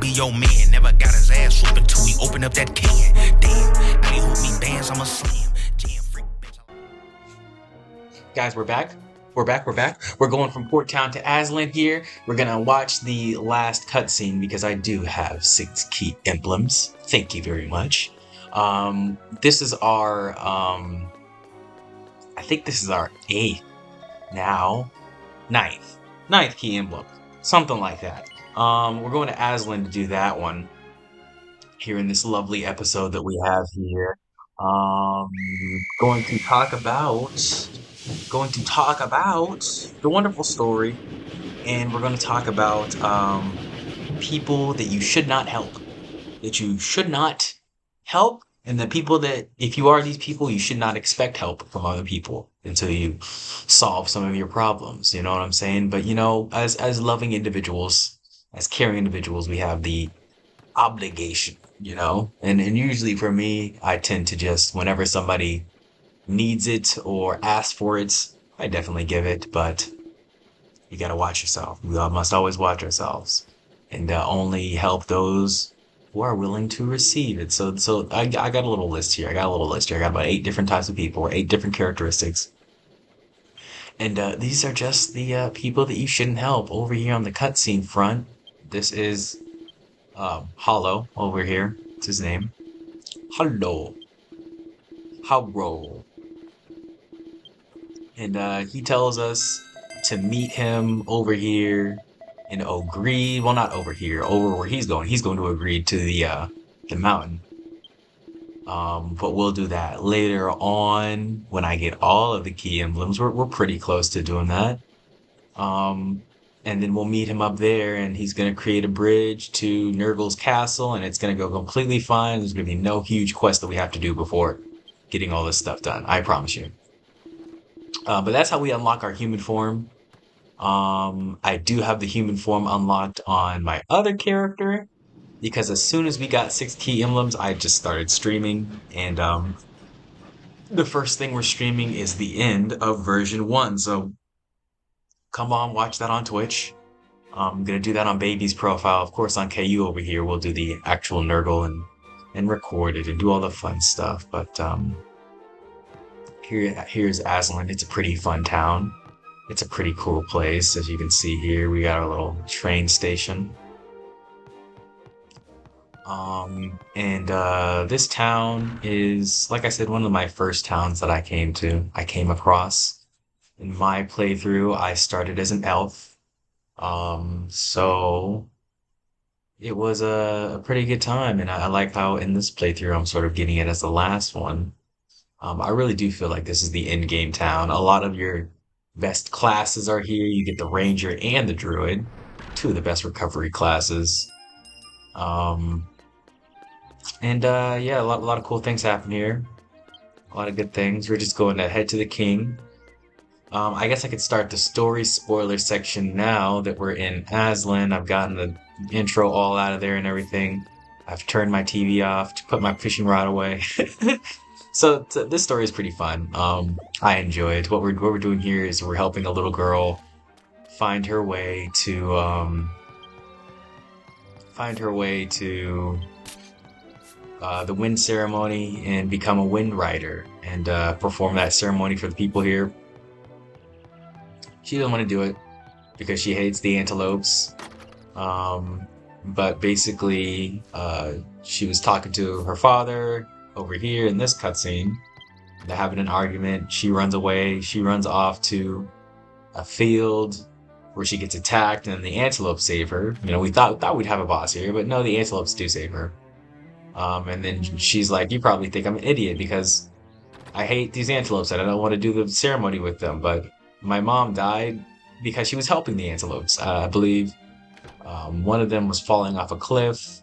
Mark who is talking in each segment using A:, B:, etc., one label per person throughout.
A: be your man. Never got his ass whooped until we open up that can. Damn, I hope me bands, I'm a slam. Jam freak bitch.
B: Guys, we're back. We're back. We're going from Port Town to Azlan here. We're gonna watch the last cutscene because I do have 6 key emblems. Thank you very much. This is our I think this is our 8th now. Ninth key emblem. Something like that. We're going to Azlan to do that one here in this lovely episode that we have here. Um, going to talk about the wonderful story, and we're going to talk about people that you should not help, and the people that, if you are these people, you should not expect help from other people until you solve some of your problems. You know what I'm saying? But as loving individuals, as caring individuals, we have the obligation, and usually for me, I tend to just, whenever somebody needs it or asks for it, I definitely give it, but you gotta watch yourself. We all must always watch ourselves and only help those who are willing to receive it. So I got a little list here. I got about 8 different types of people, or 8 different characteristics. And these are just the people that you shouldn't help. Over here on the cutscene front, this is Hollow over here. It's his name. Hollow. Hollow. And he tells us to meet him over here in Ogreed. Well, not over here, over where he's going. He's going to Ogreed to the mountain. But we'll do that later on when I get all of the key emblems. We're pretty close to doing that. Um, and then we'll meet him up there, and he's gonna create a bridge to Nurgle's castle, and it's gonna go completely fine. There's gonna be no huge quest that we have to do before getting all this stuff done. I promise you. But that's how we unlock our human form. I do have the human form unlocked on my other character because as soon as we got 6 key emblems, I just started streaming, and the first thing we're streaming is the end of version 1. So come on, watch that on Twitch. I'm gonna do that on Baby's profile. Of course, on KU over here, we'll do the actual Nurgle and record it and do all the fun stuff. But here's Azlan. It's a pretty fun town. It's a pretty cool place. As you can see here, we got our little train station. And this town is, like I said, one of my first towns that I came across. In my playthrough, I started as an elf. So it was a pretty good time, and I like how in this playthrough I'm sort of getting it as the last one. I really do feel like this is the end game town. A lot of your best classes are here. You get the ranger and the druid, 2 of the best recovery classes. Um, and yeah, a lot of cool things happen here. A lot of good things. We're just going to head to the king. I guess I could start the story spoiler section now that we're in Azlan. I've gotten the intro all out of there and everything. I've turned my TV off to put my fishing rod away. So this story is pretty fun. I enjoy it. What we're doing here is we're helping a little girl find her way to the wind ceremony and become a wind rider and perform that ceremony for the people here. She doesn't want to do it because she hates the antelopes. But basically, she was talking to her father over here in this cutscene. They're having an argument. She runs away. She runs off to a field where she gets attacked, and the antelopes save her. We thought we'd have a boss here, but no, the antelopes do save her. And then she's like, "You probably think I'm an idiot because I hate these antelopes and I don't want to do the ceremony with them, but my mom died because she was helping the antelopes. I believe one of them was falling off a cliff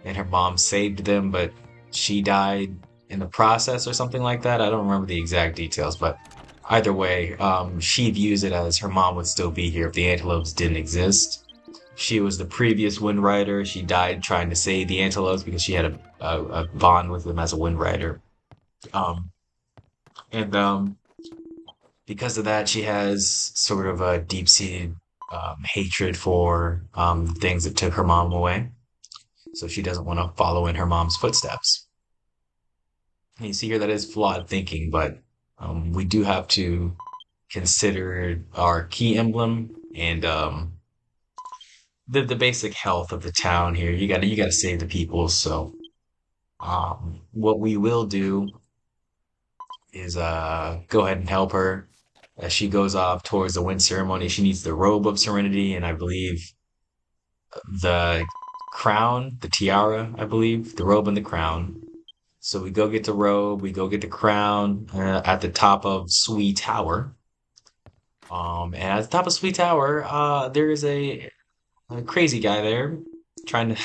B: and her mom saved them, but she died in the process or something like that. I don't remember the exact details, but either way, she views it as her mom would still be here if the antelopes didn't exist. She was the previous wind rider. She died trying to save the antelopes because she had a bond with them as a wind rider. Um, and because of that, she has sort of a deep-seated hatred for things that took her mom away. so she doesn't want to follow in her mom's footsteps. And you see here that is flawed thinking, but we do have to consider our key emblem and the basic health of the town here. You gotta save the people. So what we will do is go ahead and help her as she goes off towards the wind ceremony. She needs the robe of serenity, and I believe the crown, the tiara, I believe, the robe and the crown. So we go get the robe, we go get the crown at the top of Sweet Tower. And at the top of Sweet Tower, there is a crazy guy there trying to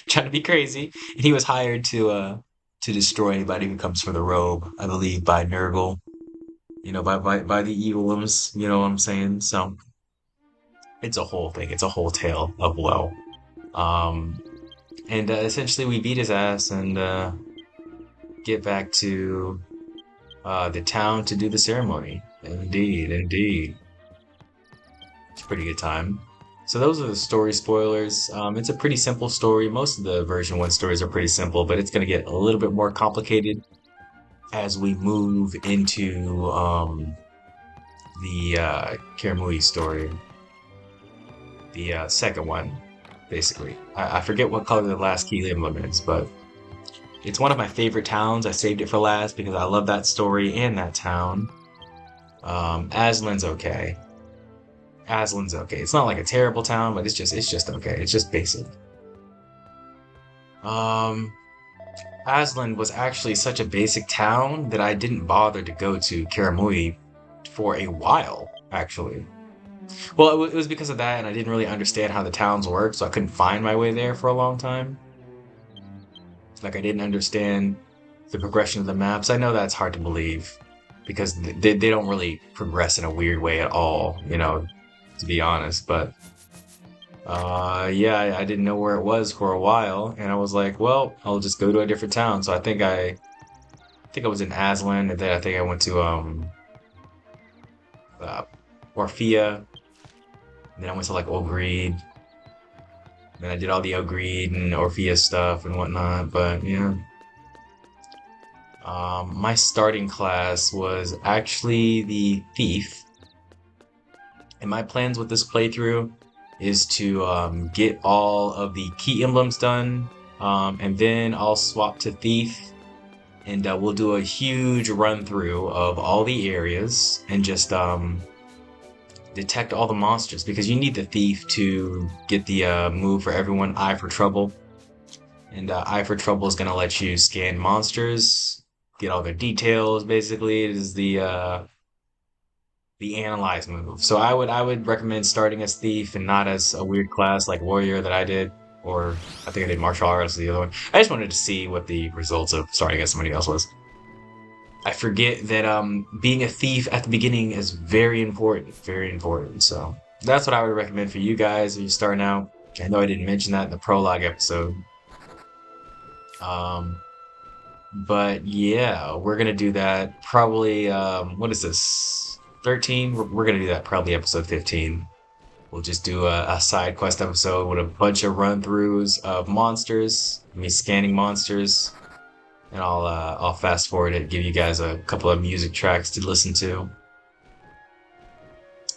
B: trying to be crazy, and he was hired to destroy anybody who comes for the robe. I believe by Nurgle, by the evil ones. You know what I'm saying? So it's a whole thing. It's a whole tale of woe. Um, and essentially, we beat his ass and get back to the town to do the ceremony. Indeed, indeed. It's a pretty good time. So those are the story spoilers. It's a pretty simple story. Most of the version 1 stories are pretty simple, but it's going to get a little bit more complicated as we move into the Karamui story. The second one, basically. I forget what color the last key emblem is, but it's one of my favorite towns. I saved it for last because I love that story and that town. Aslan's okay. Aslan's okay. It's not like a terrible town, but it's just okay. It's just basic. Um, Azlan was actually such a basic town that I didn't bother to go to Karamui for a while, actually. Well, it was because of that, and I didn't really understand how the towns work, so I couldn't find my way there for a long time. Like, I didn't understand the progression of the maps. I know that's hard to believe because they don't really progress in a weird way at all, to be honest. But yeah, I didn't know where it was for a while, and I was like, well, I'll just go to a different town. So I think I was in Azlan, and then I think I went to uh, Orphea, and then I went to like Ogreed. Then I did all the Ogreed and Orphea stuff and whatnot. But yeah, my starting class was actually the Thief, and my plans with this playthrough is to get all of the key emblems done, and then I'll swap to Thief, and we'll do a huge run through of all the areas and just detect all the monsters, because you need the Thief to get the move for everyone, Eye for Trouble. And Eye for Trouble is going to let you scan monsters, get all their details. Basically, it is the analyze move. So I would recommend starting as Thief and not as a weird class like Warrior that I did, or I think I did Martial Arts, the other one. I just wanted to see what the results of starting as somebody else was. I forget that being a Thief at the beginning is very important, very important. So that's what I would recommend for you guys if you're starting out. I know I didn't mention that in the prologue episode. But yeah, we're gonna do that probably. What is this? 13? We're gonna do that probably episode 15. We'll just do a side quest episode with a bunch of run-throughs of monsters, me scanning monsters, and I'll fast forward it, give you guys a couple of music tracks to listen to.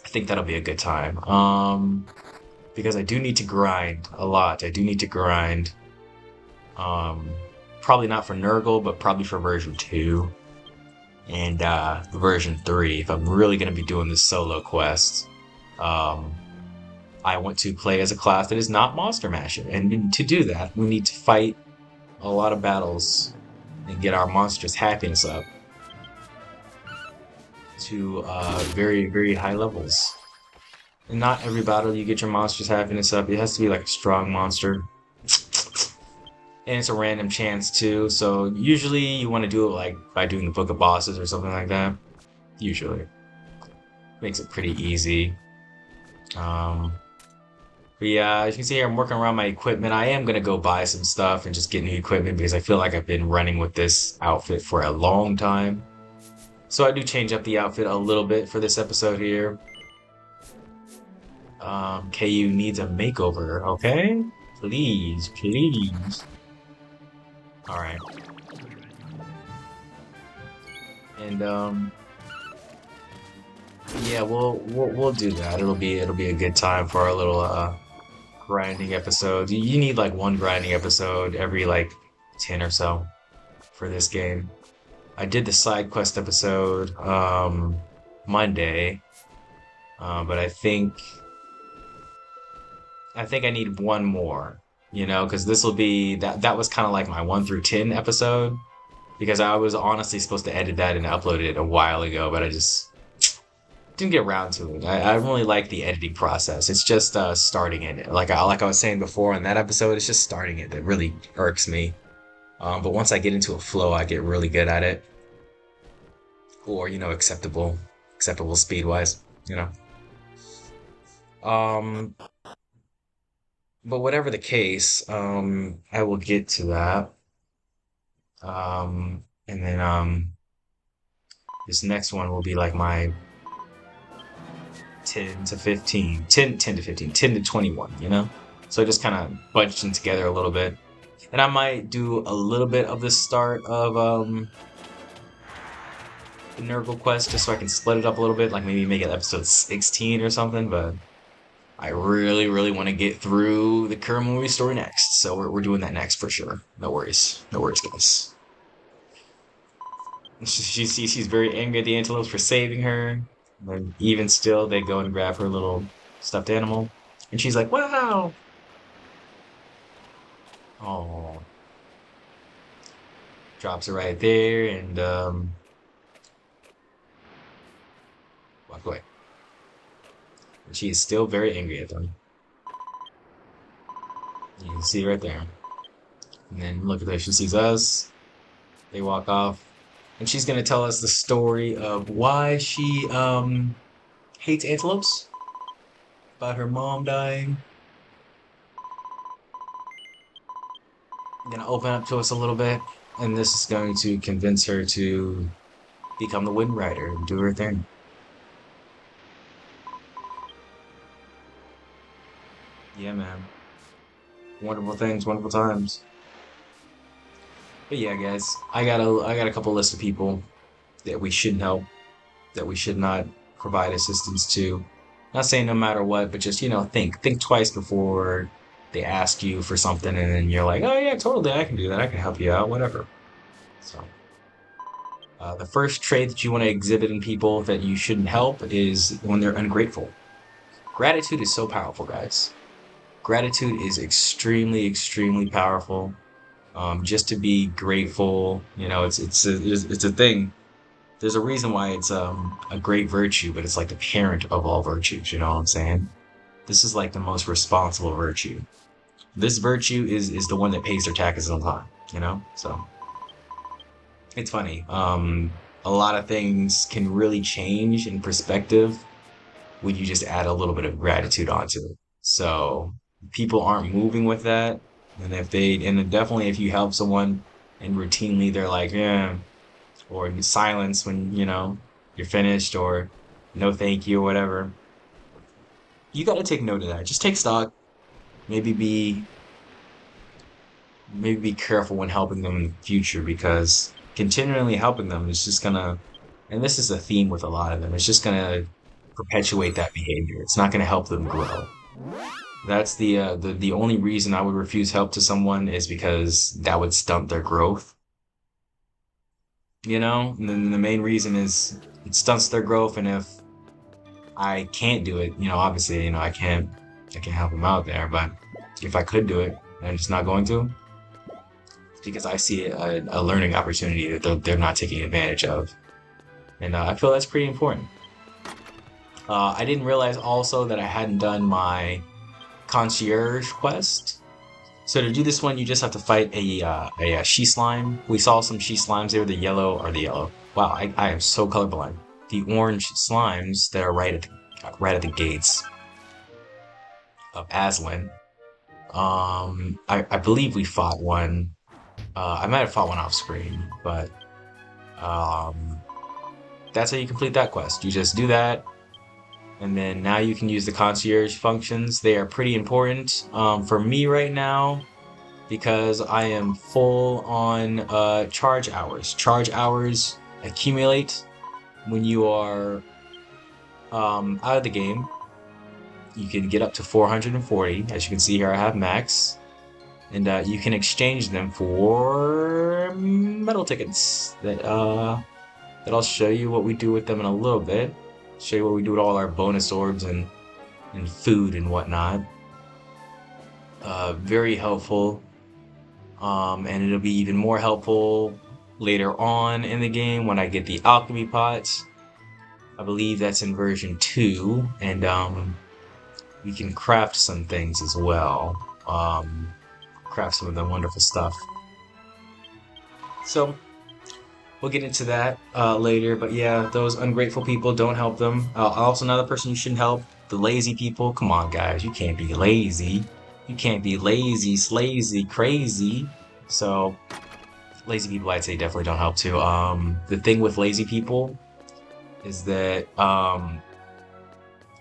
B: I think that'll be a good time. Because I do need to grind a lot. I do need to grind. Probably not for Nurgle, but probably for version 2 and version 3 if I'm really going to be doing this solo quest. I want to play as a class that is not Monster Masher, and to do that we need to fight a lot of battles and get our monsters' happiness up to very, very high levels. And not every battle you get your monster's happiness up. It has to be like a strong monster. And it's a random chance too, so usually you want to do it like by doing the Book of Bosses or something like that. Usually. Makes it pretty easy. But yeah, as you can see here, I'm working around my equipment. I am going to go buy some stuff and just get new equipment because I feel like I've been running with this outfit for a long time. So I do change up the outfit a little bit for this episode here. KU needs a makeover, okay? Please, please. All right. And yeah, we'll do that. It'll be a good time for our little grinding episode. You need like one grinding episode every like 10 or so for this game. I did the side quest episode Monday, but I think I need one more, because this will be that was kind of like my 1 through 10 episode because I was honestly supposed to edit that and upload it a while ago, but I just didn't get around to it. I don't really like the editing process. It's just starting it. Like I was saying before in that episode, it's just starting it that really irks me. But once I get into a flow, I get really good at it, or acceptable speed wise. You know. Um, but whatever the case, I will get to that. And then this next one will be like my 10 to 15, 10 to 15, 10 to 21, So just kind of budgeting together a little bit. And I might do a little bit of the start of the Nurgle quest just so I can split it up a little bit, like maybe make it episode 16 or something, but I really, really want to get through the current movie story next. So we're doing that next for sure. No worries. No worries, guys. She's very angry at the antelopes for saving her. And even still, they go and grab her little stuffed animal. And she's like, wow! Oh. Drops it right there and walk away. And she is still very angry at them. You can see right there. And then look at there, she sees us. They walk off. And she's gonna tell us the story of why she hates antelopes. About her mom dying. Gonna open up to us a little bit, and this is going to convince her to become the Wind Rider and do her thing. Yeah, man. Wonderful things, wonderful times. But yeah, guys, I got a couple lists of people that we shouldn't help, that we should not provide assistance to. Not saying no matter what, but just think twice before they ask you for something, and then you're like, oh yeah, totally, I can do that, I can help you out, whatever. So, the first trait that you want to exhibit in people that you shouldn't help is when they're ungrateful. Gratitude is so powerful, guys. Gratitude is extremely, extremely powerful. Just to be grateful, it's a thing. There's a reason why it's a great virtue, but it's like the parent of all virtues. You know what I'm saying? This is like the most responsible virtue. This virtue is the one that pays their taxes on time. So it's funny. A lot of things can really change in perspective when you just add a little bit of gratitude onto it. So people aren't moving with that. And and definitely if you help someone and routinely they're like, yeah, or silence when, you're finished or no thank you or whatever, you got to take note of that. Just take stock. Maybe be careful when helping them in the future because continually helping them is just gonna, and this is a theme with a lot of them, it's just gonna perpetuate that behavior. It's not gonna help them grow. That's the only reason I would refuse help to someone is because that would stunt their growth. And then the main reason is it stunts their growth, and if I can't do it, obviously, I can't help them out there, but if I could do it, I'm just not going to, it's because I see a learning opportunity that they're not taking advantage of, and I feel that's pretty important. I didn't realize also that I hadn't done my concierge quest. So to do this one, you just have to fight a she slime. We saw some she slimes. They were the yellow. Wow, I am so colorblind. The orange slimes that are right at the gates of Azlan. I believe we fought one. I might have fought one off screen, but that's how you complete that quest. You just do that. And then now you can use the concierge functions. They are pretty important for me right now because I am full on charge hours. Charge hours accumulate when you are out of the game. You can get up to 440. As you can see here, I have max. And you can exchange them for metal tickets that I'll show you what we do with them in a little bit. Show you what we do with all our bonus orbs and food and whatnot. Very helpful. And it'll be even more helpful later on in the game when I get the alchemy pots. I believe that's in version 2, and we can craft some things as well. Craft some of the wonderful stuff. So we'll get into that later, but yeah, those ungrateful people, don't help them. Also, another person you shouldn't help, the lazy people. Come on, guys, you can't be lazy. You can't be lazy, slazy, crazy. So, lazy people, I'd say definitely don't help too. The thing with lazy people is that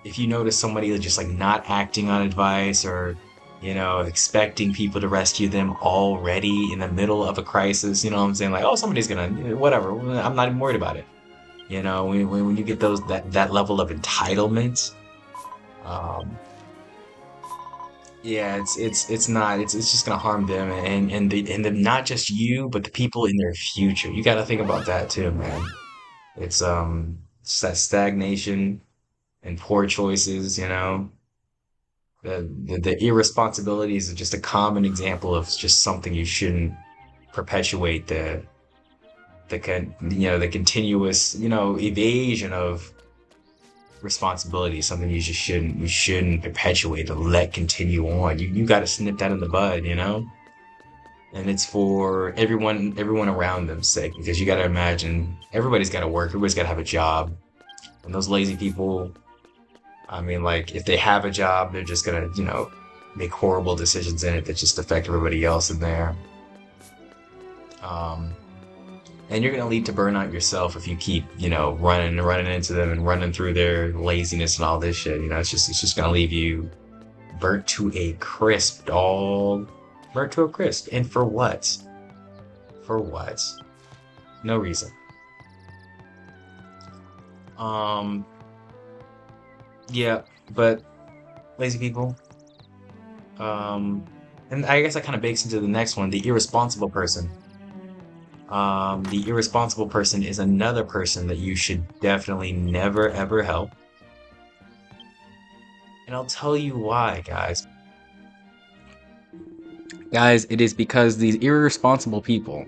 B: if you notice somebody just like not acting on advice or expecting people to rescue them already in the middle of a crisis, you know what I'm saying? Like, oh, somebody's gonna, whatever. I'm not even worried about it. When you get that level of entitlement, um, yeah, it's just gonna harm them and not just you, but the people in their future. You got to think about that too, man. It's that stagnation and poor choices. The irresponsibilities are just a common example of just something you shouldn't perpetuate. The continuous evasion of responsibility is something you shouldn't perpetuate or let continue on. You got to snip that in the bud. And it's for everyone around them's sake, because you got to imagine everybody's got to work, everybody's got to have a job, and those lazy people, I mean, like, if they have a job, they're just gonna make horrible decisions in it that just affect everybody else in there. um and you're gonna lead to burnout yourself if you keep running into them and running through their laziness and all this shit. It's just gonna leave you burnt to a crisp, dog. Burnt to a crisp. And for what? For what? No reason. Um, yeah, but lazy people. And I guess that kind of bakes into the next one, the irresponsible person. The irresponsible person is another person that you should definitely never ever help. And I'll tell you why, guys. Guys, it is because these irresponsible people,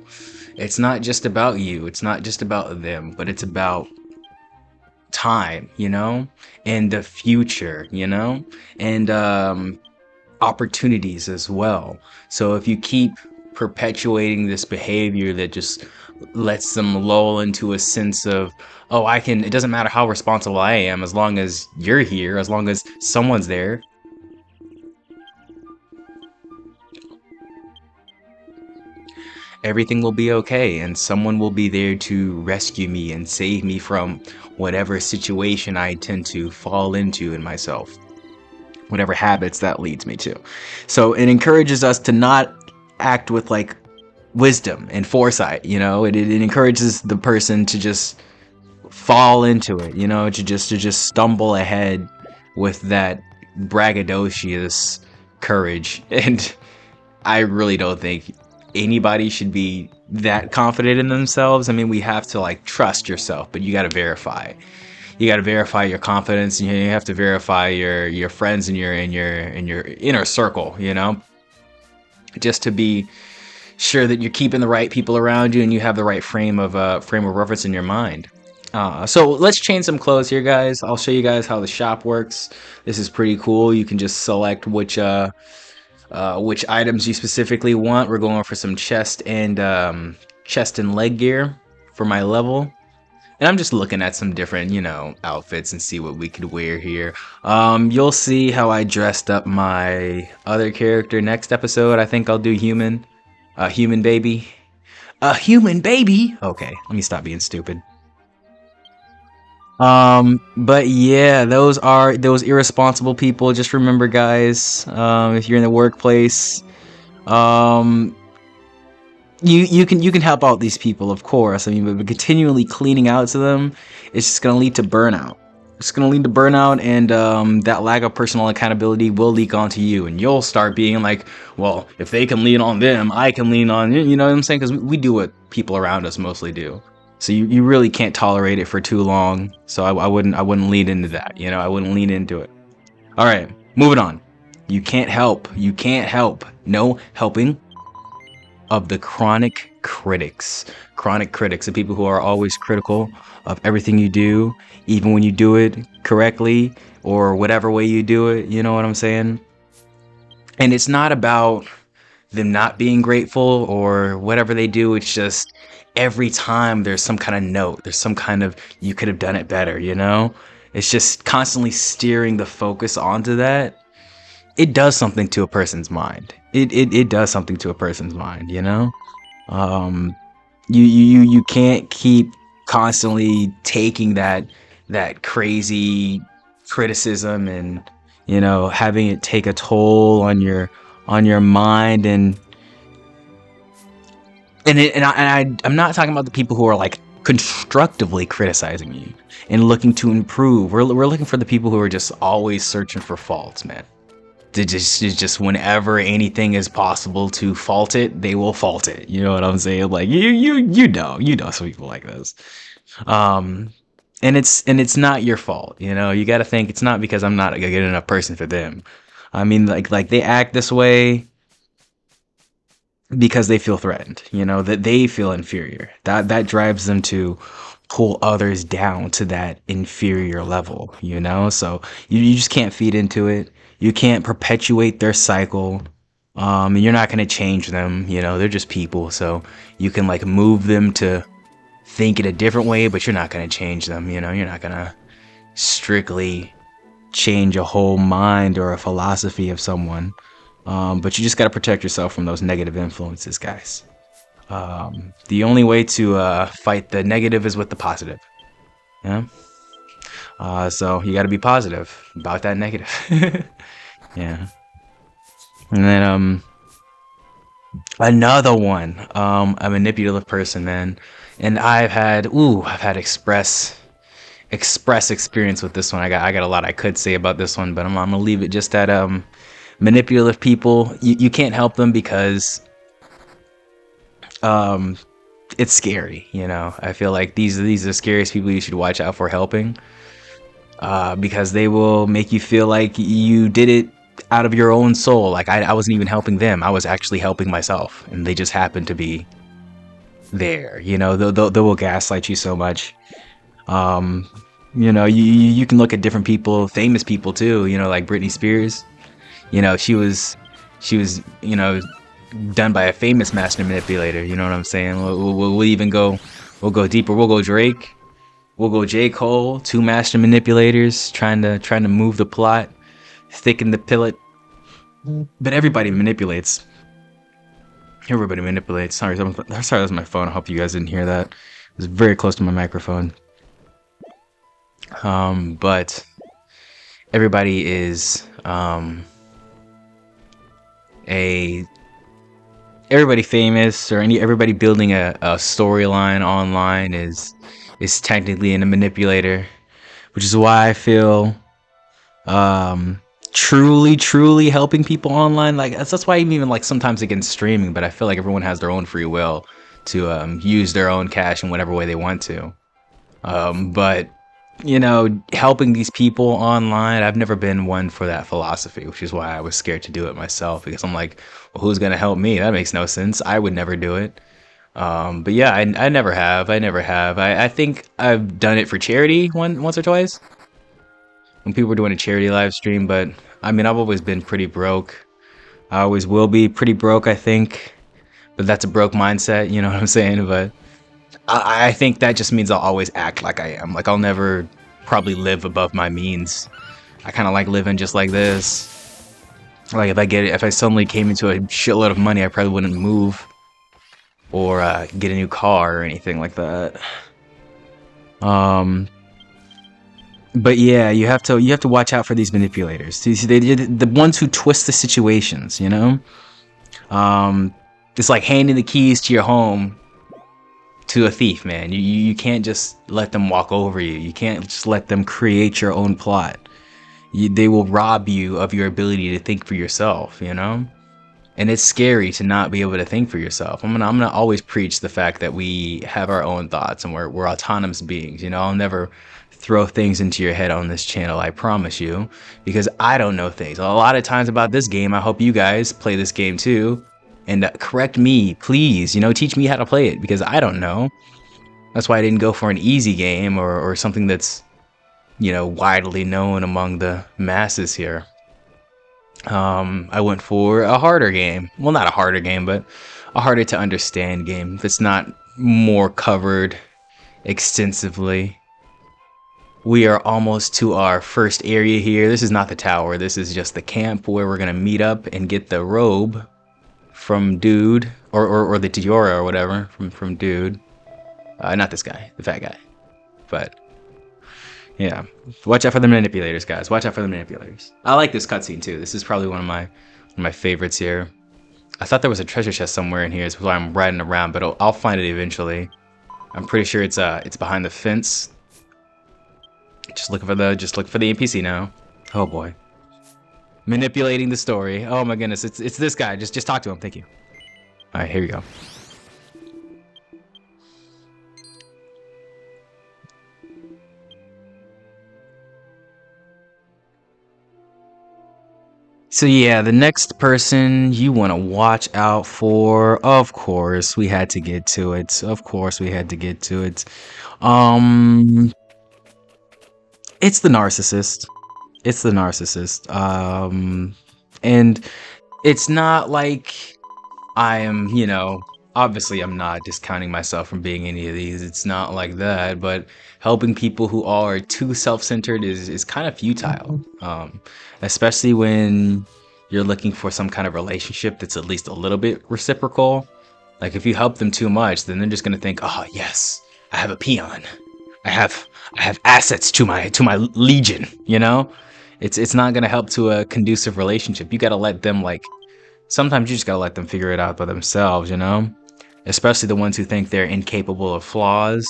B: it's not just about you, it's not just about them, but it's about time, and the future, and opportunities as well. So if you keep perpetuating this behavior that just lets them lull into a sense of, oh, it doesn't matter how responsible I am as long as you're here, as long as someone's there. Everything will be okay, and someone will be there to rescue me and save me from whatever situation I tend to fall into in myself, whatever habits that leads me to. So it encourages us to not act with like wisdom and foresight. It encourages the person to just fall into it, to just stumble ahead with that braggadocious courage. And I really don't think anybody should be that confident in themselves. I mean, we have to like trust yourself, but you got to verify. You got to verify your confidence, and you have to verify your friends and your inner circle, just to be sure that you're keeping the right people around you and you have the right frame of reference in your mind. So let's change some clothes here, guys. I'll show you guys how the shop works. This is pretty cool. You can just select which items you specifically want. We're going for some chest and leg gear for my level. And I'm just looking at some different, outfits and see what we could wear here. You'll see how I dressed up my other character next episode. I think I'll do human. Human baby. A human baby? Okay, let me stop being stupid. But yeah, those are those irresponsible people. Just remember, guys, if you're in the workplace, um, you can help out these people, of course. I mean, but continually cleaning out to them, it's just gonna lead to burnout. It's gonna lead to burnout, and that lack of personal accountability will leak onto you, and you'll start being like, well, if they can lean on them, I can lean on you. You know what I'm saying? Because we do what people around us mostly do. So you really can't tolerate it for too long. So I wouldn't lean into that. You know, I wouldn't lean into it. All right, moving on. You can't help. You can't help. No helping of the chronic critics. Chronic critics, the people who are always critical of everything you do, even when you do it correctly or whatever way you do it. You know what I'm saying? And it's not about them not being grateful or whatever they do. It's just every time there's some kind of note, there's some kind of you could have done it better, you know? It's just constantly steering the focus onto that. It does something to a person's mind. It does something to a person's mind, you know? Um, you can't keep constantly taking that crazy criticism and having it take a toll on your mind I'm not talking about the people who are like constructively criticizing you and looking to improve. We're looking for the people who are just always searching for faults, man. Just whenever anything is possible to fault it, they will fault it. You know what I'm saying? Like you know some people like this. Um, and it's not your fault. You know, you got to think it's not because I'm not a good enough person for them. I mean, like they act this way because they feel threatened, that they feel inferior. That drives them to pull others down to that inferior level. So you just can't feed into it. You can't perpetuate their cycle. And you're not going to change them. They're just people. So you can like move them to think in a different way, but you're not going to change them. You're not going to strictly change a whole mind or a philosophy of someone. But you just got to protect yourself from those negative influences, guys. The only way to fight the negative is with the positive. Yeah. So you got to be positive about that negative. Yeah. And then another one, a manipulative person, man. And I've had express experience with this one. I got a lot I could say about this one, but I'm gonna leave it just at manipulative people. You can't help them because um it's scary. I feel like these are the scariest people you should watch out for helping, because they will make you feel like you did it out of your own soul. Like I wasn't even helping them, I was actually helping myself, and they just happened to be there. They will gaslight you so much. You can look at different people, famous people too, like Britney Spears. She was done by a famous master manipulator. You know what I'm saying? We'll even we'll go deeper. We'll go Drake. We'll go J. Cole. Two master manipulators trying to move the plot, thicken the pillet. But everybody manipulates. Everybody manipulates. Sorry, that was my phone. I hope you guys didn't hear that. It was very close to my microphone. But everybody is everybody famous or everybody building a storyline online is technically a manipulator, which is why I feel truly helping people online, like that's why I'm even like sometimes against streaming, but I feel like everyone has their own free will to use their own cash in whatever way they want to. But helping these people online, I've never been one for that philosophy, which is why I was scared to do it myself, because I'm like, well, who's gonna help me? That makes no sense. I would never do it. But yeah, I never have. I think I've done it for charity once or twice when people were doing a charity live stream. But I mean, I've always been pretty broke. I always will be pretty broke, I think. But that's a broke mindset, you know what I'm saying? But I think that just means I'll always act like I am. Like I'll never probably live above my means. I kind of like living just like this. Like if I suddenly came into a shitload of money, I probably wouldn't move or get a new car or anything like that. Um,
C: But yeah, you have to watch out for these manipulators. You see, they're the ones who twist the situations. Um, it's like handing the keys to your home to a thief, man. You can't just let them walk over you. You can't just let them create your own plot. They will rob you of your ability to think for yourself. And it's scary to not be able to think for yourself. I'm gonna always preach the fact that we have our own thoughts and we're autonomous beings. I'll never throw things into your head on this channel, I promise you, because I don't know things. A lot of times about this game, I hope you guys play this game too, and correct me, please. Teach me how to play it because I don't know. That's why I didn't go for an easy game or something that's widely known among the masses here. I went for a harder game. Well, not a harder game, but a harder to understand game that's not more covered extensively. We are almost to our first area here. This is not the tower. This is just the camp where we're gonna meet up and get the robe from Dude or the Diora or whatever from Dude. Not this guy, the fat guy. But yeah, watch out for the manipulators, guys. Watch out for the manipulators. I like this cutscene too. This is probably one of my favorites here. I thought there was a treasure chest somewhere in here. Is why I'm riding around, but I'll find it eventually. I'm pretty sure it's behind the fence. Just look for the NPC now. Oh boy, manipulating the story. Oh my goodness, it's this guy. Just talk to him. Thank you. All right, here we go. So yeah, the next person you want to watch out for, of course, we had to get to it. Of course, we had to get to it. Um, it's the narcissist. It's the narcissist. And it's not like I am, obviously I'm not discounting myself from being any of these. It's not like that, but helping people who are too self-centered is kind of futile. Especially when you're looking for some kind of relationship that's at least a little bit reciprocal. Like if you help them too much, then they're just gonna think, "Oh, yes, I have a peon. I have assets to my legion." It's not gonna help to a conducive relationship. You gotta let them sometimes you just gotta let them figure it out by themselves. Especially the ones who think they're incapable of flaws.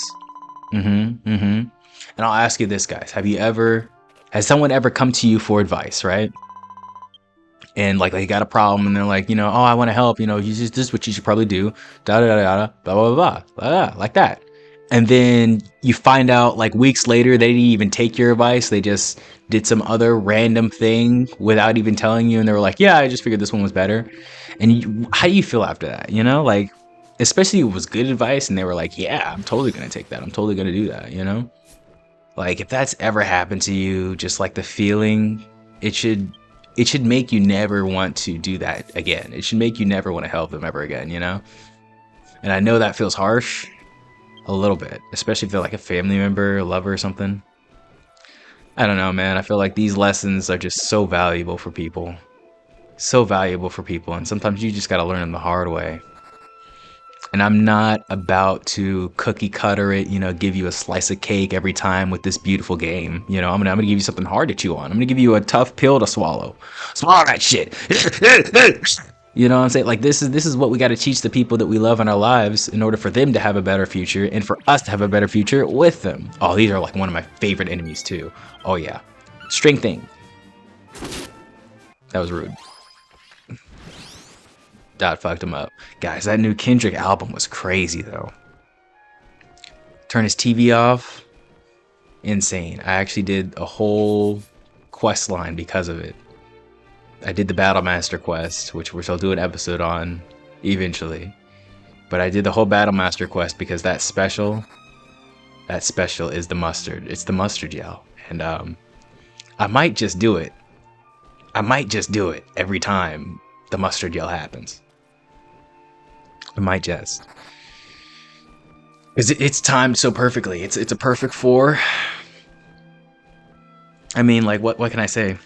C: And I'll ask you this, guys: has someone ever come to you for advice, right? And like they got a problem, and they're like, oh, I want to help. This is what you should probably do. Da da da da, blah blah blah blah, like that. And then you find out like weeks later they didn't even take your advice. They just did some other random thing without even telling you, and they were like, "Yeah, I just figured this one was better." And how do you feel after that? Like, especially if it was good advice, and they were like, "Yeah, I'm totally gonna take that. I'm totally gonna do that." Like if that's ever happened to you, just like the feeling, it should make you never want to do that again. It should make you never want to help them ever again. And I know that feels harsh a little bit, especially if they're like a family member, a lover or something. I don't know, man. I feel like these lessons are just so valuable for people. So valuable for people, and sometimes you just got to learn them the hard way. And I'm not about to cookie cutter it, give you a slice of cake every time with this beautiful game. I'm gonna give you something hard to chew on. I'm gonna give you a tough pill to swallow. Swallow that shit. You know what I'm saying? Like this is what we got to teach the people that we love in our lives in order for them to have a better future and for us to have a better future with them. Oh, these are like one of my favorite enemies too. Oh yeah, string thing. That was rude. Dot fucked him up. Guys, that new Kendrick album was crazy though. Turn his TV off. Insane. I actually did a whole quest line because of it. I did the Battle Master quest, which I'll do an episode on eventually. But I did the whole Battle Master quest because that special is the mustard. It's the mustard yell. And I might just do it. I might just do it every time the mustard yell happens. I might just. Because it's timed so perfectly. It's a perfect 4. I mean, like, what can I say?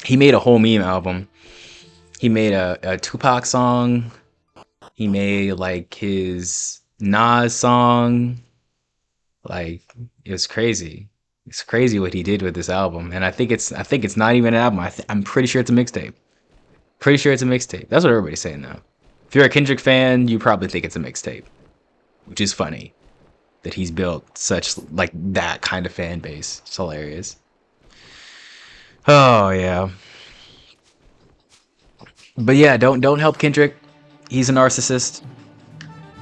C: He made a whole meme album. He made a Tupac song. He made, like, his Nas song. Like, it was crazy. It's crazy what he did with this album, and I think it's not even an album. I'm pretty sure it's a mixtape. Pretty sure it's a mixtape. That's what everybody's saying now. If you're a Kendrick fan, you probably think it's a mixtape, which is funny that he's built such like that kind of fan base. It's hilarious. Oh yeah, but yeah, don't help Kendrick. He's a narcissist.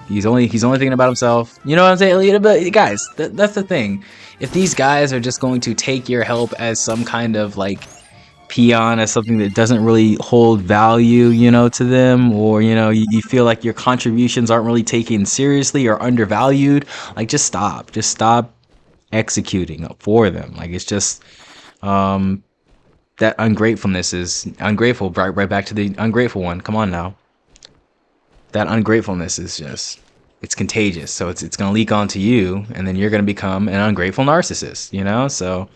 C: He's only thinking about himself. You know what I'm saying? But guys, that's the thing. If these guys are just going to take your help as some kind of like peon, as something that doesn't really hold value, to them, or you feel like your contributions aren't really taken seriously or undervalued, like just stop. Just stop executing for them. Like it's just that ungratefulness is ungrateful. Right back to the ungrateful one. Come on now. That ungratefulness is just it's contagious. So it's gonna leak onto you, and then you're gonna become an ungrateful narcissist. So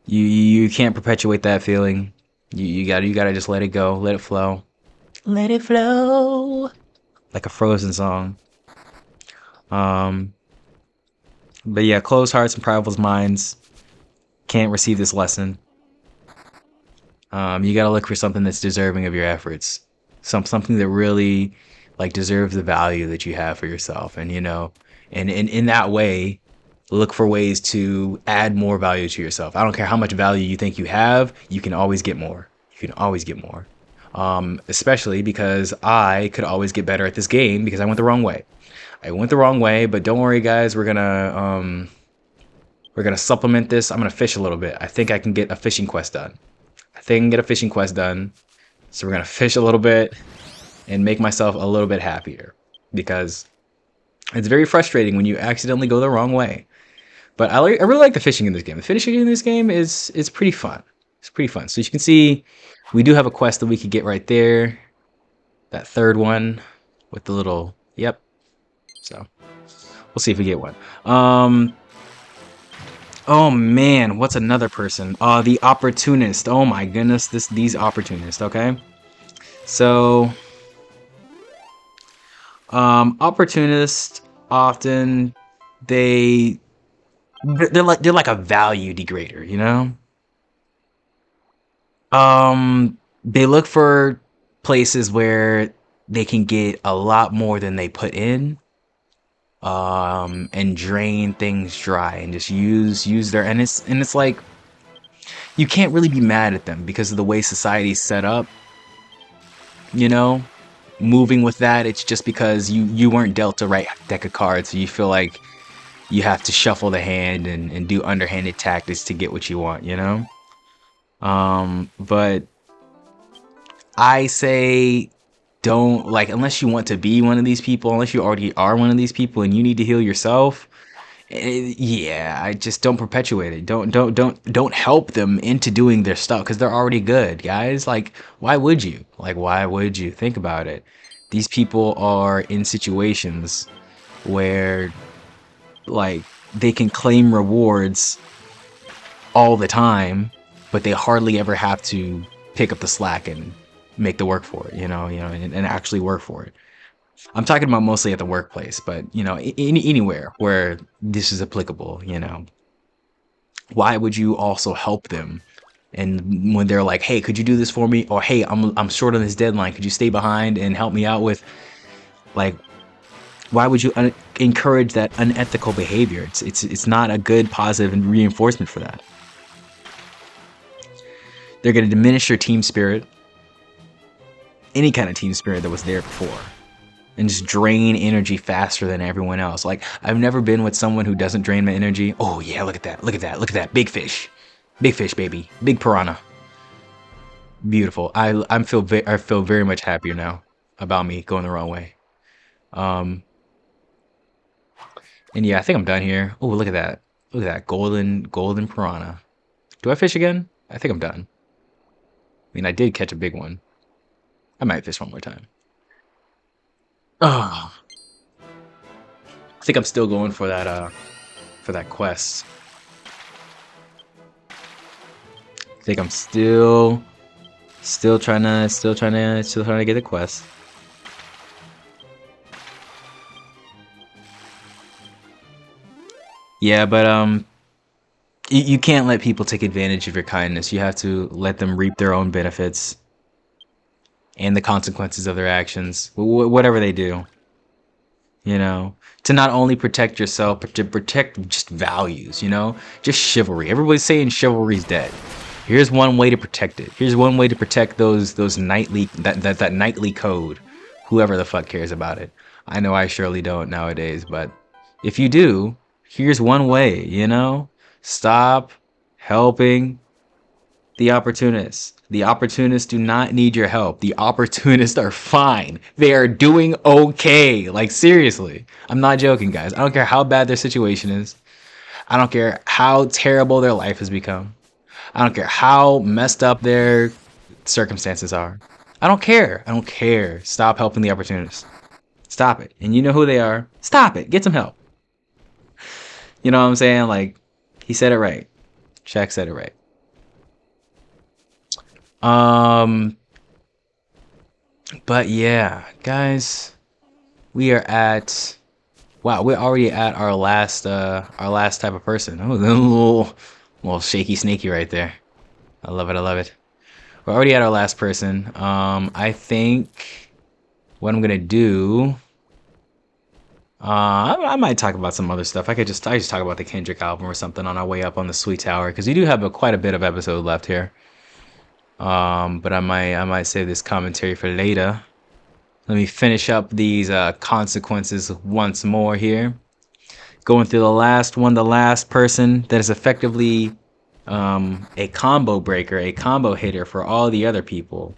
C: you can't perpetuate that feeling. You gotta just let it go, let it flow. Let it flow. Like a Frozen song. Um but yeah, closed hearts and prideful minds can't receive this lesson. You gotta look for something that's deserving of your efforts. Something that really like deserves the value that you have for yourself. And and in that way, look for ways to add more value to yourself. I don't care how much value you think you have, you can always get more. You can always get more. Especially because I could always get better at this game because I went the wrong way. I went the wrong way, but don't worry guys, we're gonna supplement this. I'm gonna fish a little bit. I think I can get a fishing quest done. So we're gonna fish a little bit and make myself a little bit happier because it's very frustrating when you accidentally go the wrong way. But I really like the fishing in this game. The fishing in this game is pretty fun. It's pretty fun. So as you can see, we do have a quest that we could get right there. That third one with the little yep. So we'll see if we get one. Oh man, what's another person? The opportunist. Oh my goodness, these opportunists, okay? So opportunists often they they're like a value degrader. They look for places where they can get a lot more than they put in, and drain things dry and just use their and it's like you can't really be mad at them because of the way society's set up, you know? Moving with that, it's just because you weren't dealt the right deck of cards, so you feel like you have to shuffle the hand and do underhanded tactics to get what you want. But I say don't like unless you want to be one of these people, unless you already are one of these people and you need to heal yourself. Yeah, I just don't perpetuate it. Don't help them into doing their stuff because they're already good, guys. Like, why would you? Like, why would you? Think about it. These people are in situations where, like, they can claim rewards all the time, but they hardly ever have to pick up the slack and make the work for it. And actually work for it. I'm talking about mostly at the workplace, but anywhere where this is applicable. Why would you also help them? And when they're like, "Hey, could you do this for me?" Or, "Hey, I'm short on this deadline. Could you stay behind and help me out with?" Like, why would you encourage that unethical behavior? It's not a good positive and reinforcement for that. They're going to diminish your team spirit, any kind of team spirit that was there before, and just drain energy faster than everyone else. Like, I've never been with someone who doesn't drain my energy. Oh yeah, look at that, look at that, look at that. Big fish, baby, big piranha. Beautiful. I feel very much happier now about me going the wrong way. Um, and yeah, I think I'm done here. Oh, look at that, golden piranha. Do I fish again? I think I'm done. I mean, I did catch a big one. I might fish one more time. Oh, I think I'm still going for that quest. I think I'm still trying to get the quest. Yeah, but You can't let people take advantage of your kindness. You have to let them reap their own benefits and the consequences of their actions, whatever they do. You know, to not only protect yourself, but to protect just values, you know, just chivalry. Everybody's saying chivalry's dead. Here's one way to protect it. Here's one way to protect those nightly, that nightly code. Whoever the fuck cares about it. I know I surely don't nowadays, but if you do, here's one way, you know? Stop helping the opportunists. The opportunists do not need your help. The opportunists are fine. They are doing okay. Like, seriously. I'm not joking, guys. I don't care how bad their situation is. I don't care how terrible their life has become. I don't care how messed up their circumstances are. I don't care. I don't care. Stop helping the opportunists. Stop it. And you know who they are. Stop it. Get some help. You know what I'm saying? Like, he said it right. Shaq said it right. But yeah, guys, we are at, wow, we're already at our last type of person. Oh, a little shaky snaky right there. I love it. I love it. We're already at our last person. I think what I'm gonna do, I might talk about some other stuff. I just talk about the Kendrick album or something on our way up on the Sweet Tower, because we do have quite a bit of episode left here. But I might save this commentary for later. Let me finish up these consequences once more here. Going through the last one, the last person that is effectively a combo breaker, a combo hitter for all the other people.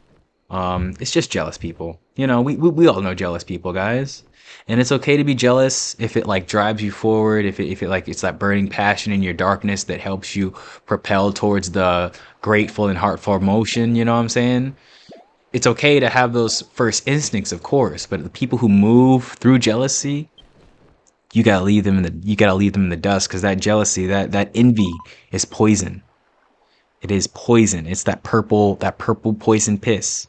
C: It's just jealous people. You know, we all know jealous people, guys. And it's okay to be jealous if it like drives you forward, if it like it's that burning passion in your darkness that helps you propel towards the grateful and heartfelt motion, you know what I'm saying? It's okay to have those first instincts, of course, but the people who move through jealousy, you gotta leave them in the dust, because that jealousy, that envy is poison. It is poison. It's that purple poison piss.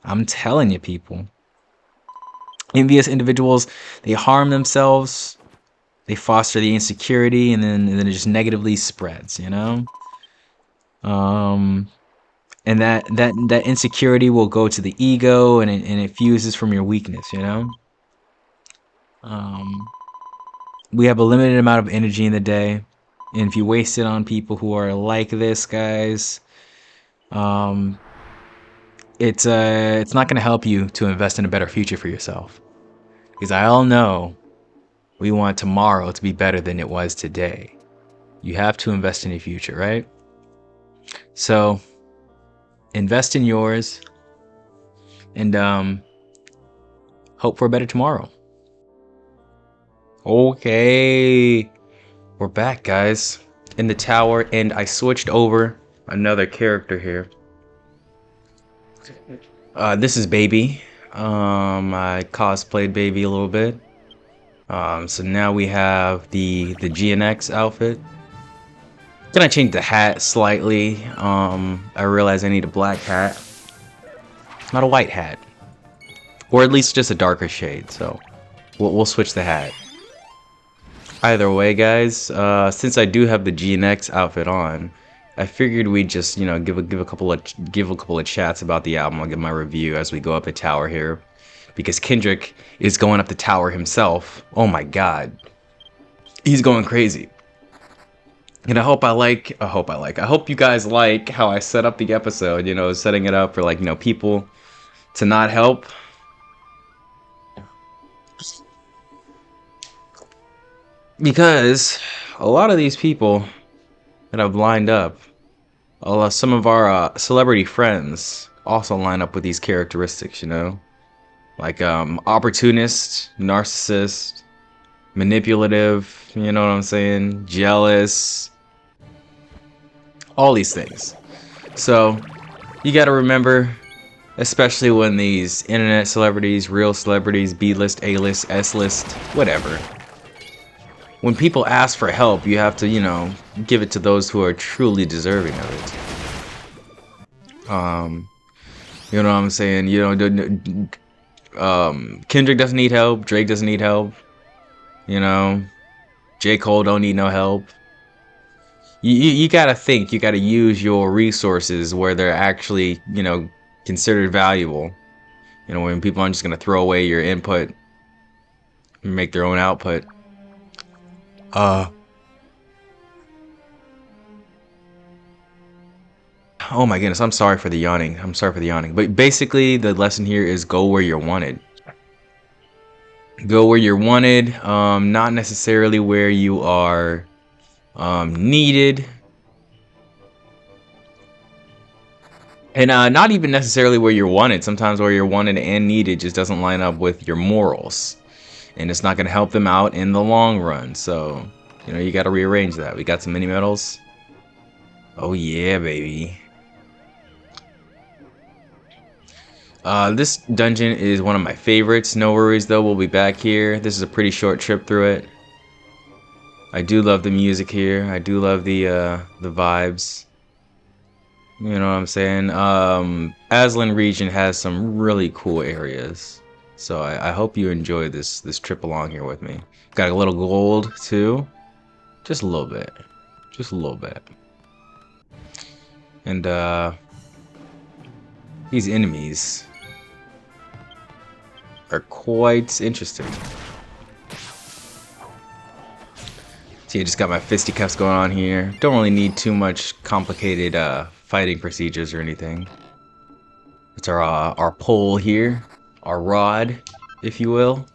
C: I'm telling you, people. Envious individuals, they harm themselves, they foster the insecurity, and then it just negatively spreads, you know? And that insecurity will go to the ego, and it fuses from your weakness, you know? We have a limited amount of energy in the day, and if you waste it on people who are like this, guys, it's not going to help you to invest in a better future for yourself. Because I all know we want tomorrow to be better than it was today. You have to invest in your future, right? So invest in yours and hope for a better tomorrow. Okay, we're back, guys, in the tower, and I switched over another character here. This is Baby. I cosplayed Baby a little bit. So now we have the GNX outfit. Gonna change the hat slightly. I realize I need a black hat, not a white hat, or at least just a darker shade. So we'll switch the hat. Either way, guys, since I do have the GNX outfit on, I figured we'd just, you know, give a couple of chats about the album. I'll give my review as we go up the tower here, because Kendrick is going up the tower himself. Oh my God, he's going crazy. And I hope you guys like how I set up the episode. You know, setting it up for, like, you know, people to not help. Because a lot of these people that I've lined up, some of our celebrity friends also line up with these characteristics, you know? Like opportunist, narcissist, manipulative, you know what I'm saying? Jealous. All these things. So you gotta remember, especially when these internet celebrities, real celebrities, B-list, A-list, S-list, whatever, when people ask for help, you have to, you know, give it to those who are truly deserving of it. You know what I'm saying? You know, Kendrick doesn't need help. Drake doesn't need help. You know, J. Cole don't need no help. You gotta think. You gotta use your resources where they're actually, considered valuable. When people aren't just gonna throw away your input and make their own output. Uh. Oh my goodness, I'm sorry for the yawning. I'm sorry for the yawning. But basically, the lesson here is go where you're wanted. Go where you're wanted, not necessarily where you are needed. And not even necessarily where you're wanted. Sometimes where you're wanted and needed just doesn't line up with your morals. And it's not going to help them out in the long run. So, you got to rearrange that. We got some mini medals. Oh yeah, baby. This dungeon is one of my favorites. No worries though, we'll be back here. This is a pretty short trip through it. I do love the music here. I do love the vibes. You know what I'm saying? Azlan region has some really cool areas. So I hope you enjoy this trip along here with me. Got a little gold too. Just a little bit. Just a little bit. And these enemies are quite interesting. See, I just got my fisticuffs going on here. Don't really need too much complicated fighting procedures or anything. It's our pole here, our rod, if you will.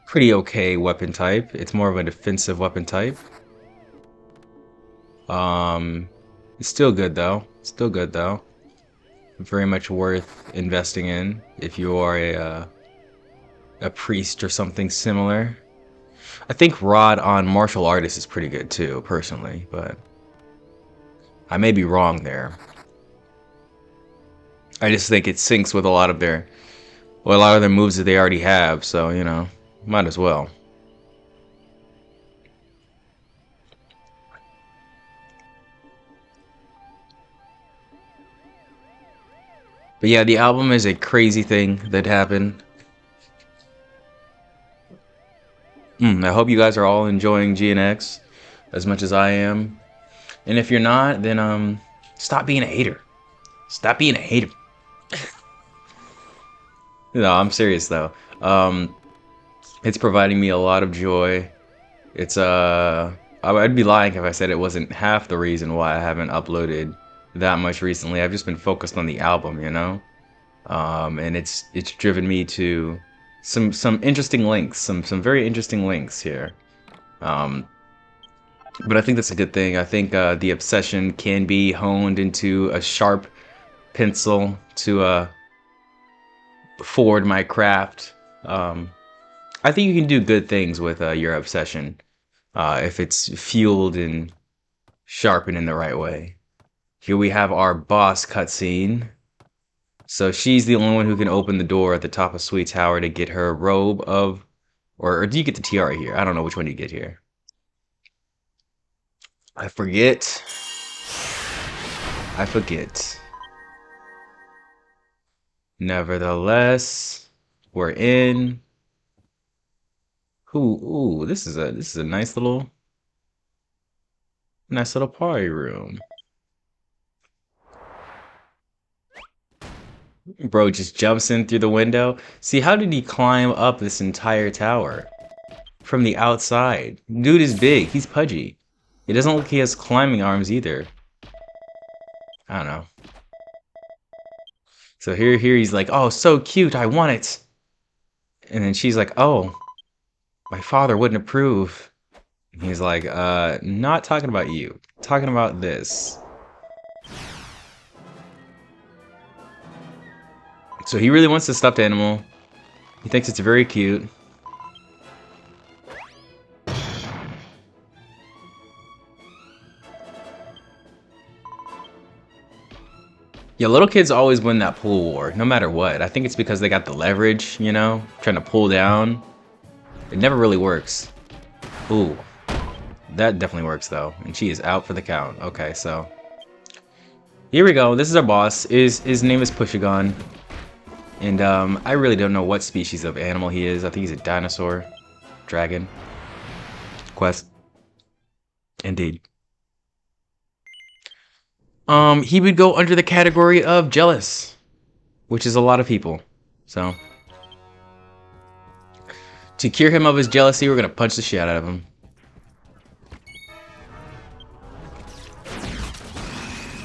C: Pretty okay weapon type. It's more of a defensive weapon type. It's still good though. Still good though. Very much worth investing in if you are a priest or something similar. I think rod on martial artist is pretty good too, personally, but I may be wrong there. I just think it syncs with a lot of their moves that they already have, so might as well. But yeah, the album is a crazy thing that happened. I hope you guys are all enjoying GNX as much as I am. And if you're not, then stop being a hater. Stop being a hater. No, I'm serious though. It's providing me a lot of joy. It's I'd be lying if I said it wasn't half the reason why I haven't uploaded that much recently. I've just been focused on the album, and it's driven me to some interesting links, some very interesting links here. But I think that's a good thing. I think the obsession can be honed into a sharp pencil to forward my craft. I think you can do good things with your obsession if it's fueled and sharpened in the right way. Here we have our boss cutscene. So she's the only one who can open the door at the top of Sweet Tower to get her robe of... Or do you get the tiara here? I don't know which one you get here. I forget. Nevertheless, we're in. Ooh, this is a nice little party room. Bro just jumps in through the window. See, how did he climb up this entire tower? From the outside. Dude is big. He's pudgy. It doesn't look like he has climbing arms either. I don't know. So here he's like, oh, so cute. I want it. And then she's like, oh, my father wouldn't approve. And he's like, not talking about you. Talking about this. So he really wants the stuffed animal. He thinks it's very cute. Yeah, little kids always win that pool war, no matter what. I think it's because they got the leverage, trying to pull down. It never really works. Ooh. That definitely works, though. And she is out for the count. Okay, so... Here we go. This is our boss. His name is Pushagon. And I really don't know what species of animal he is. I think he's a dinosaur. Dragon. Quest. Indeed. He would go under the category of jealous, which is a lot of people. So, to cure him of his jealousy, we're gonna punch the shit out of him.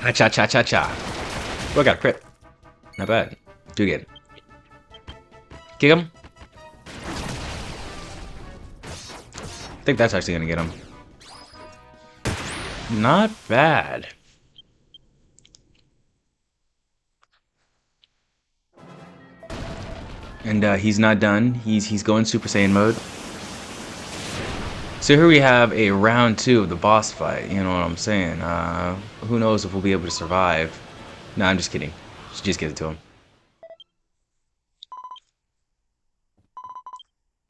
C: Ha cha cha cha cha. Oh, I got a crit. Not bad. Do it again. Kick him. I think that's actually gonna get him. Not bad. And he's not done. He's going Super Saiyan mode. So here we have a round 2 of the boss fight. You know what I'm saying? Who knows if we'll be able to survive? No, I'm just kidding. Just give it to him.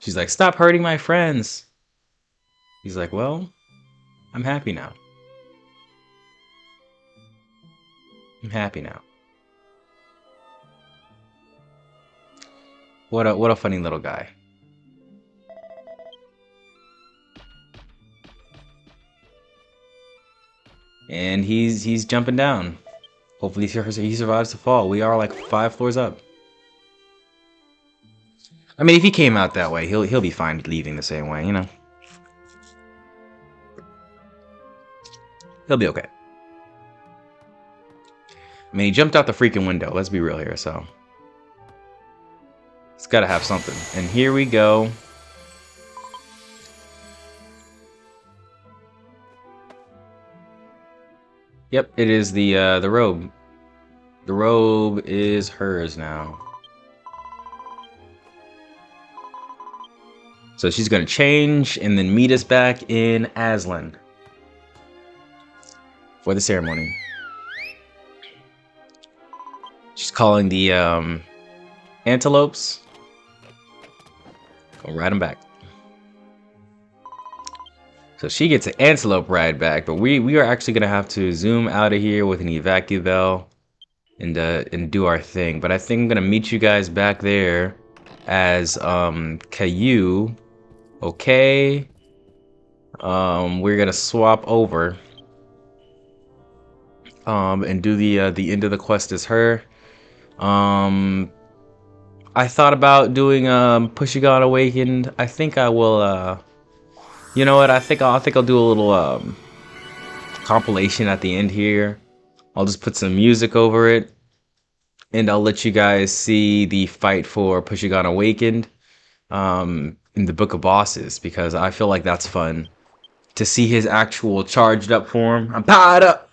C: She's like, stop hurting my friends. He's like, well, I'm happy now. I'm happy now. What a funny little guy. And he's jumping down. Hopefully he survives the fall. We are like 5 floors up. I mean, if he came out that way, he'll be fine leaving the same way, you know. He'll be okay. I mean, he jumped out the freaking window. Let's be real here, so. It's gotta have something. And here we go. Yep, it is the robe. The robe is hers now. So she's gonna change and then meet us back in Azlan for the ceremony. She's calling the antelopes. Go ride them back. So she gets an antelope ride back, but we are actually gonna have to zoom out of here with an evacu bell and do our thing. But I think I'm gonna meet you guys back there as Caillou. Okay. We're gonna swap over and do the end of the quest as her. I thought about doing Pushigon Awakened. I think I will you know what? I think I'll do a little compilation at the end here. I'll just put some music over it, and I'll let you guys see the fight for Pushigon Awakened in the Book of Bosses, because I feel like that's fun to see his actual charged up form. I'm powered up.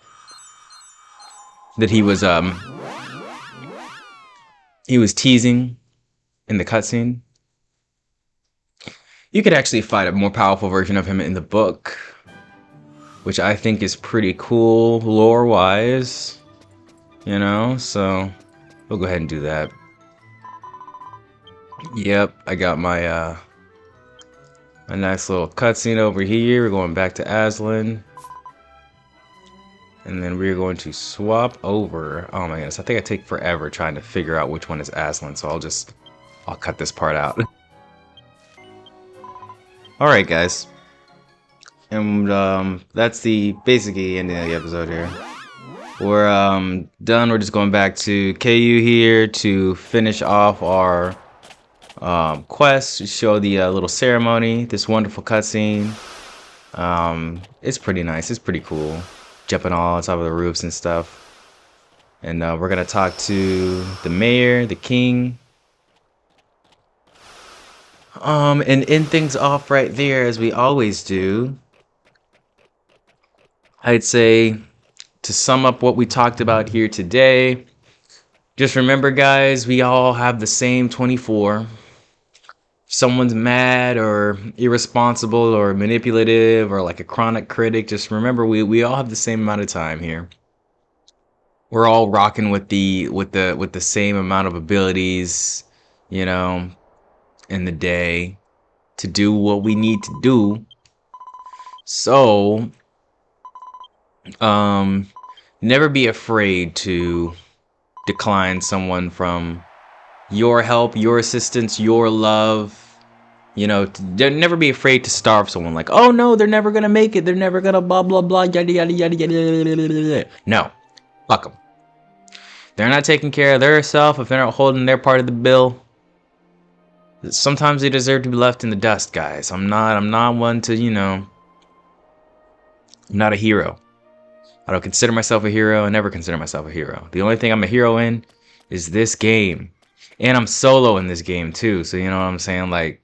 C: That he was teasing in the cutscene. You could actually fight a more powerful version of him in the book, which I think is pretty cool lore-wise, you know, so we'll go ahead and do that. Yep, I got my a nice little cutscene over here. We're going back to Azlan. And then we're going to swap over. Oh my goodness, I think I take forever trying to figure out which one is Azlan, so I'll cut this part out. Alright guys. And that's the basically ending of the episode here. We're done. We're just going back to KU here to finish off our quest, to show the little ceremony, this wonderful cutscene. It's pretty nice, it's pretty cool. Jumping all on top of the roofs and stuff. And we're gonna talk to the mayor, the king. And end things off right there as we always do. I'd say, to sum up what we talked about here today, just remember guys, we all have the same 24. If someone's mad or irresponsible or manipulative or like a chronic critic, just remember we all have the same amount of time here. We're all rocking with the same amount of abilities, you know, in the day to do what we need to do. So never be afraid to decline someone from your help, your assistance, your love, You know, never be afraid to starve someone. Like, oh no, they're never gonna make it. They're never gonna blah blah blah yada yada yada yada. No, fuck them. They're not taking care of themselves if they're not holding their part of the bill. Sometimes they deserve to be left in the dust, guys. I'm not one to, you know, I'm not a hero. I don't consider myself a hero. I never consider myself a hero. The only thing I'm a hero in is this game. And I'm solo in this game too. So you know what I'm saying? Like,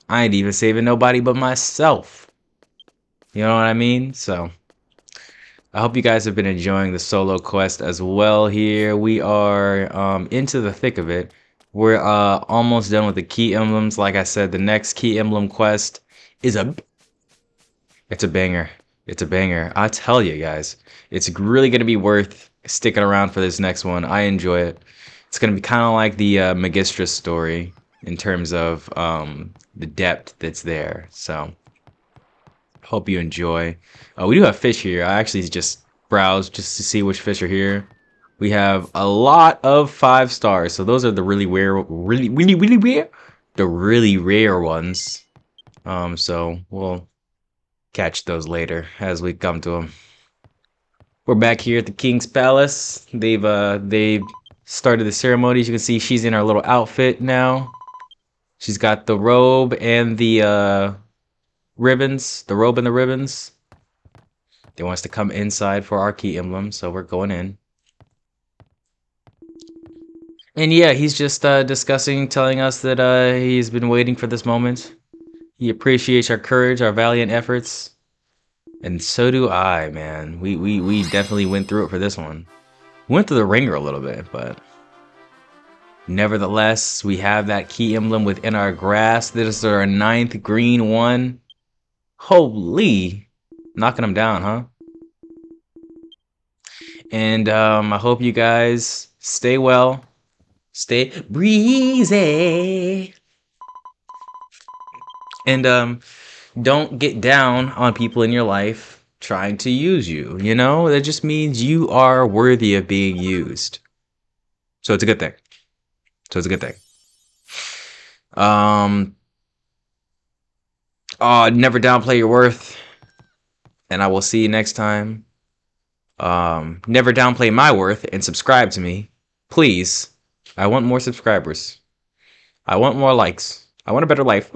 C: I ain't even saving nobody but myself. You know what I mean? So I hope you guys have been enjoying the solo quest as well here. We are into the thick of it. We're almost done with the key emblems. Like I said, the next key emblem quest is it's a banger. It's a banger. I tell you guys, it's really going to be worth sticking around for this next one. I enjoy it. It's going to be kind of like the Magistra story in terms of the depth that's there. So hope you enjoy. We do have fish here. I actually just browsed just to see which fish are here. We have a lot of 5 stars. So those are the really rare, really rare, the really rare ones. So we'll catch those later as we come to them. We're back here at the King's Palace. They've started the ceremony. As you can see, she's in her little outfit now. She's got the robe and the ribbons, the robe and the ribbons. They want us to come inside for our key emblem, so we're going in. And yeah, he's just discussing, telling us that he's been waiting for this moment. He appreciates our courage, our valiant efforts. And so do I, man. We definitely went through it for this one. We went through the ringer a little bit, but nevertheless, we have that key emblem within our grasp. This is our 9th green one. Holy, knocking them down, huh? And I hope you guys stay well, stay breezy, and don't get down on people in your life trying to use you. You know, that just means you are worthy of being used. So it's a good thing. Never downplay your worth, and I will see you next time. Never downplay my worth and subscribe to me, please. I want more subscribers. I want more likes. I want a better life.